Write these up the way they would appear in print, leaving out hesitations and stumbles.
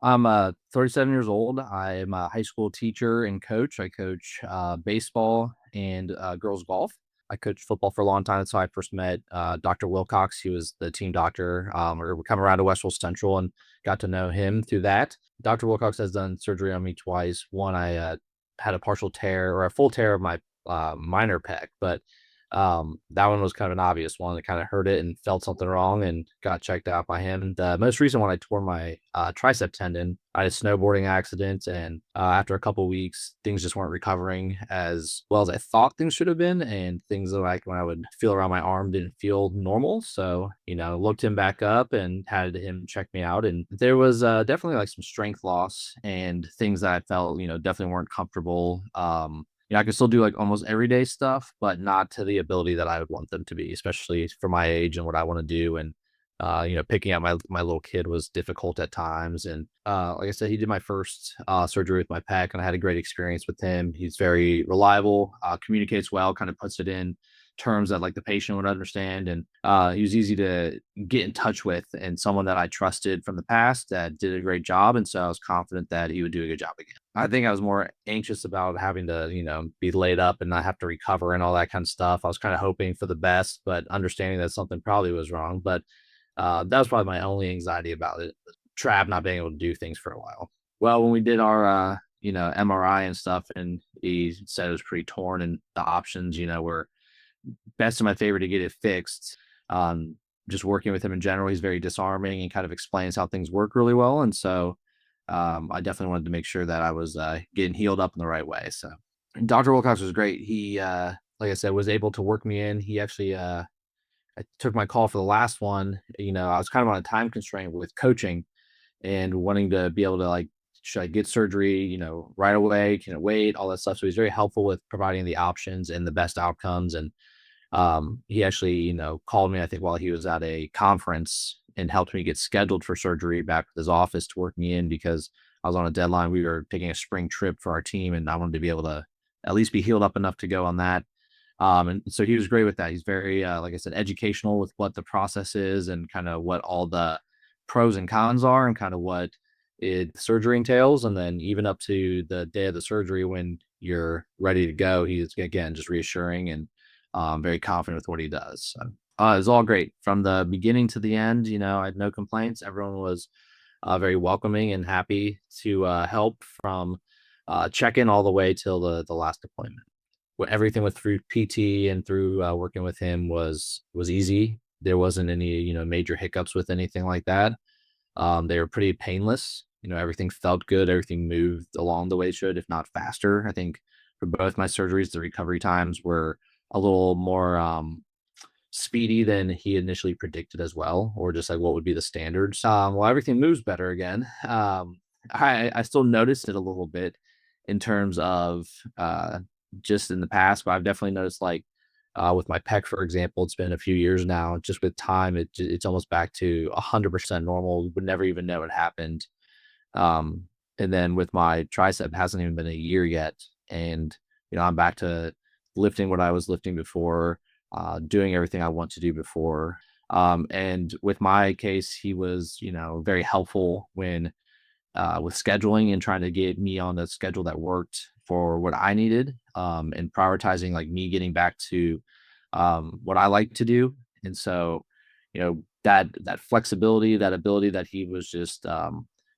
I'm 37 years old. I am a high school teacher and coach. I coach baseball and girls golf. I coached football for a long time. That's how I first met Dr. Wilcox. He was the team doctor. We come around to Westville Central and got to know him through that. Dr. Wilcox has done surgery on me twice. One, I had a partial tear or a full tear of my minor pec, but that one was kind of an obvious one that kind of hurt it and felt something wrong and got checked out by him. The most recent one, I tore my tricep tendon. I had a snowboarding accident, and after a couple weeks, things just weren't recovering as well as I thought things should have been, and things like when I would feel around my arm didn't feel normal. So, looked him back up and had him check me out, and there was definitely like some strength loss and things that I felt, definitely weren't comfortable. I could still do like almost everyday stuff, but not to the ability that I would want them to be, especially for my age and what I want to do. And picking out my little kid was difficult at times. And like I said, he did my first surgery with my pec, and I had a great experience with him. He's very reliable, communicates well, kind of puts it in terms that like the patient would understand, and he was easy to get in touch with, and someone that I trusted from the past that did a great job, and so I was confident that he would do a good job again. I think I was more anxious about having to, be laid up and not have to recover and all that kind of stuff. I was kind of hoping for the best, but understanding that something probably was wrong. But that was probably my only anxiety about it. Trap not being able to do things for a while. Well, when we did our MRI and stuff, and he said it was pretty torn, and the options, were best in my favor to get it fixed. Um, just working with him in general, he's very disarming and kind of explains how things work really well. And so I definitely wanted to make sure that I was getting healed up in the right way. So Dr. Wilcox was great. He, like I said, was able to work me in. He actually, I took my call for the last one. I was kind of on a time constraint with coaching and wanting to be able to like, should I get surgery, right away? Can it wait? All that stuff. So he's very helpful with providing the options and the best outcomes. And he actually, called me, I think, while he was at a conference and helped me get scheduled for surgery back with his office to work me in because I was on a deadline. We were taking a spring trip for our team, and I wanted to be able to at least be healed up enough to go on that. And so he was great with that. He's very, like I said, educational with what the process is and kind of what all the pros and cons are and kind of what surgery entails. And then even up to the day of the surgery when you're ready to go, he's again just reassuring and very confident with what he does. So, it was all great from the beginning to the end. I had no complaints. Everyone was very welcoming and happy to help from check-in all the way till the last appointment. Everything with through PT and through working with him was easy. There wasn't any major hiccups with anything like that. They were pretty painless. Everything felt good. Everything moved along the way it should, if not faster. I think for both my surgeries, the recovery times were a little more speedy than he initially predicted as well, or just like what would be the standards. Well, everything moves better again. I still noticed it a little bit in terms of just in the past, but I've definitely noticed like with my pec, for example, it's been a few years now. Just with time, it's almost back to 100% normal. Would never even know it happened. Um, and then with my tricep, hasn't even been a year yet, and I'm back to lifting what I was lifting before, doing everything I want to do before. And with my case, he was very helpful when with scheduling and trying to get me on the schedule that worked for what I needed, and prioritizing like me getting back to what I like to do. And so, that flexibility, that ability that he was just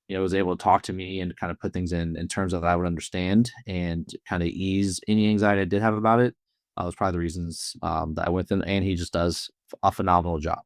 was able to talk to me and kind of put things in terms of that I would understand and kind of ease any anxiety I did have about it. Was probably the reasons that I went in, and he just does a phenomenal job.